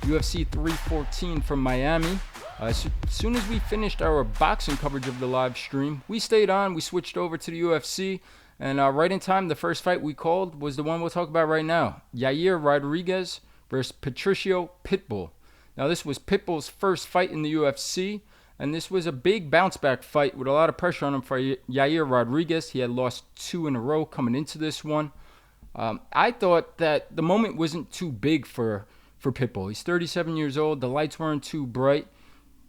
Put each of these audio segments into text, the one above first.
UFC 314 from Miami. As soon as we finished our boxing coverage of the live stream, we stayed on, we switched over to the UFC, and right in time, the first fight we called was the one we'll talk about right now. Yair Rodriguez versus Patricio Pitbull. Now, this was Pitbull's first fight in the UFC, and this was a big bounce-back fight with a lot of pressure on him for Yair Rodriguez. He had lost 2 in a row coming into this one. I thought that the moment wasn't too big for Pitbull. He's 37 years old. The lights weren't too bright.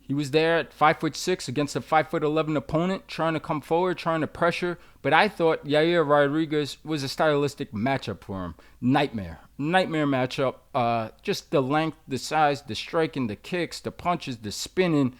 He was there at 5'6" against a 5'11" opponent, trying to come forward, trying to pressure. But I thought Yair Rodriguez was a stylistic matchup for him. Nightmare matchup. Just the length, the size, the striking, the kicks, the punches, the spinning.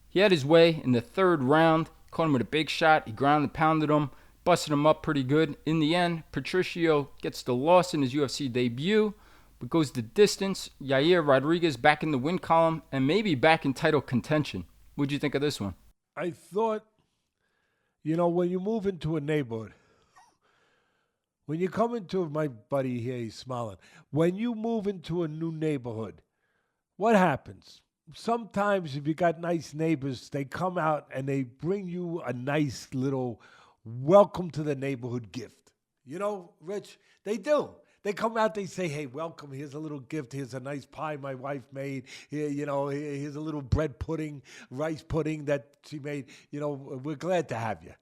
He had his way in the third round. Caught him with a big shot. He ground and pounded him, busted him up pretty good. In the end, Patricio gets the loss in his UFC debut, but goes the distance. Yair Rodriguez back in the win column and maybe back in title contention. What'd you think of this one? I thought, when you move into a neighborhood, when you come into, my buddy here, he's smiling. When you move into a new neighborhood, what happens? Sometimes if you got nice neighbors, they come out and they bring you a nice little welcome to the neighborhood gift. Rich, they do. They come out, they say, hey, welcome, here's a little gift, here's a nice pie my wife made, here, here's a little bread pudding, rice pudding that she made, we're glad to have you.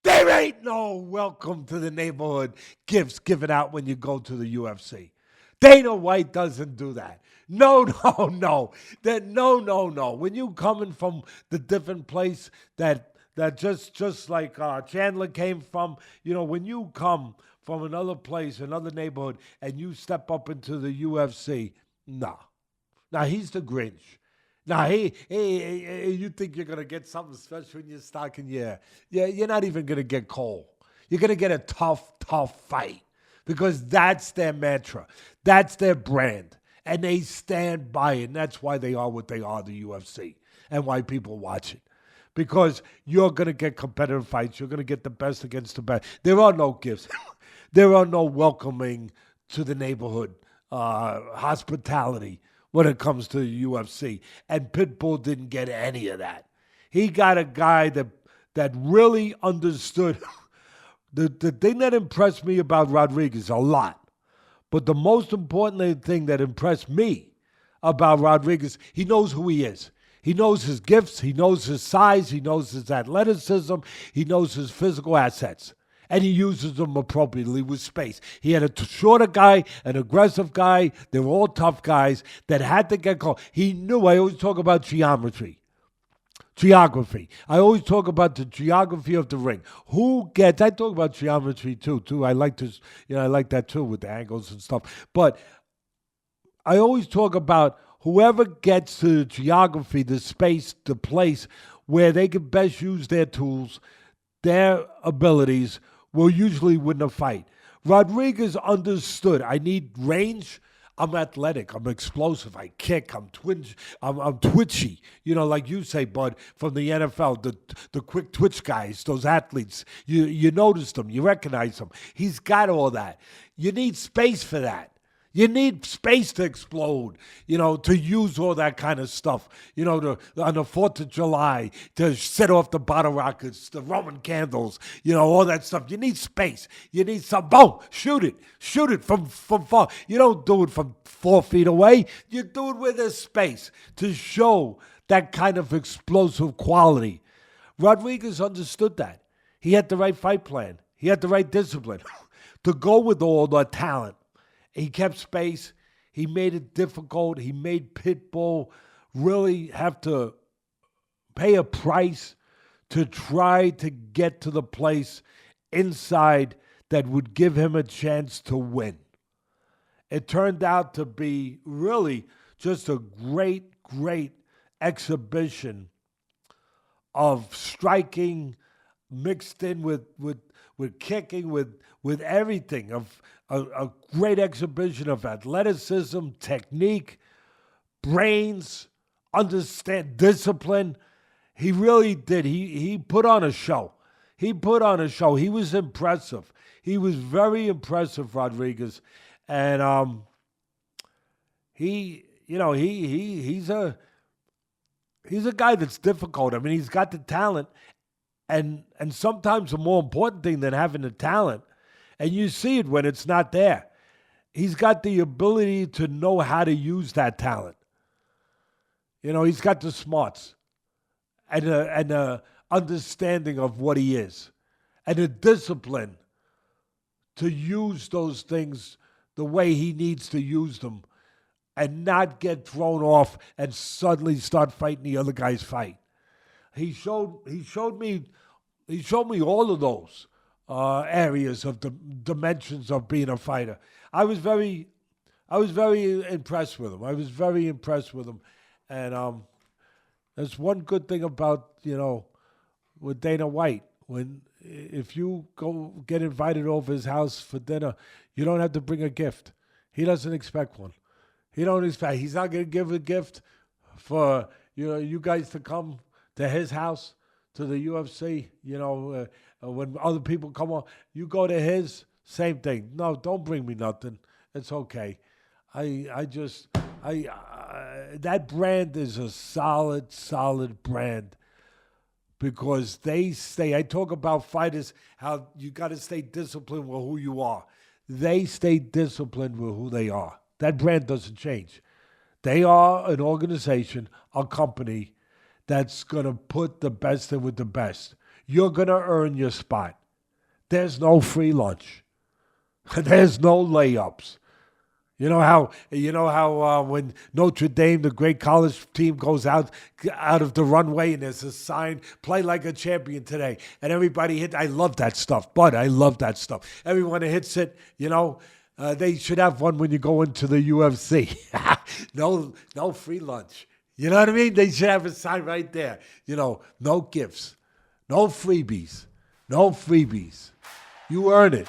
There ain't no welcome to the neighborhood gifts given out when you go to the UFC. Dana White doesn't do that. No. No. When you coming from the different place that just like Chandler came from, when you come from another place, another neighborhood, and you step up into the UFC, nah. Now, he's the Grinch. Now, you think you're going to get something special in your stocking? Yeah, you're not even going to get coal. You're going to get a tough fight because that's their mantra. That's their brand, and they stand by it, and that's why they are what they are, the UFC, and why people watch it. Because you're going to get competitive fights. You're going to get the best against the best. There are no gifts. There are no welcoming to the neighborhood hospitality when it comes to the UFC. And Pitbull didn't get any of that. He got a guy that really understood. The thing that impressed me about Rodriguez a lot, but the most important thing that impressed me about Rodriguez, he knows who he is. He knows his gifts, he knows his size, he knows his athleticism, he knows his physical assets. And he uses them appropriately with space. He had a shorter guy, an aggressive guy. They were all tough guys that had to get called. He knew, I always talk about geography. I always talk about the geography of the ring. I talk about geometry too. I like this, I like that too with the angles and stuff. But I always talk about whoever gets to the geography, the space, the place where they can best use their tools, their abilities, will usually win a fight. Rodriguez understood, I need range. I'm athletic. I'm explosive. I kick. I'm twitchy. Like you say, Bud, from the NFL, the quick twitch guys, those athletes. You notice them. You recognize them. He's got all that. You need space for that. You need space to explode, to use all that kind of stuff, on the 4th of July, to set off the bottle rockets, the Roman candles, all that stuff. You need space. You need some, boom, shoot it from far. You don't do it from 4 feet away. You do it where there's space to show that kind of explosive quality. Rodriguez understood that. He had the right fight plan. He had the right discipline to go with all the talent. He kept space. He made it difficult. He made Pitbull really have to pay a price to try to get to the place inside that would give him a chance to win. It turned out to be really just a great exhibition of striking mixed in with kicking, with everything, of a great exhibition of athleticism, technique, brains, discipline. He really did. He put on a show. He was impressive. He was very impressive, Rodriguez. And he he's a guy that's difficult. I mean, he's got the talent, and sometimes a more important thing than having the talent, and you see it when it's not there. He's got the ability to know how to use that talent. He's got the smarts and a understanding of what he is and a discipline to use those things the way he needs to use them and not get thrown off and suddenly start fighting the other guy's fight. He showed me all of those areas of the dimensions of being a fighter. I was very impressed with him. And there's one good thing about, with Dana White. If you go get invited over his house for dinner, you don't have to bring a gift. He doesn't expect one. He's not going to give a gift for you guys to come to his house, to the UFC. When other people come on, you go to his, same thing. No, don't bring me nothing. It's okay. That brand is a solid brand because they stay. I talk about fighters, how you got to stay disciplined with who you are. They stay disciplined with who they are. That brand doesn't change. They are an organization, a company that's going to put the best in with the best. You're going to earn your spot. There's no free lunch. There's no layups. You know how when Notre Dame, the great college team, goes out of the runway and there's a sign, play like a champion today. And everybody hit. I love that stuff, Bud. I love that stuff. Everyone hits it, they should have one when you go into the UFC. No free lunch. You know what I mean? They should have a sign right there. No gifts, no freebies. You earn it.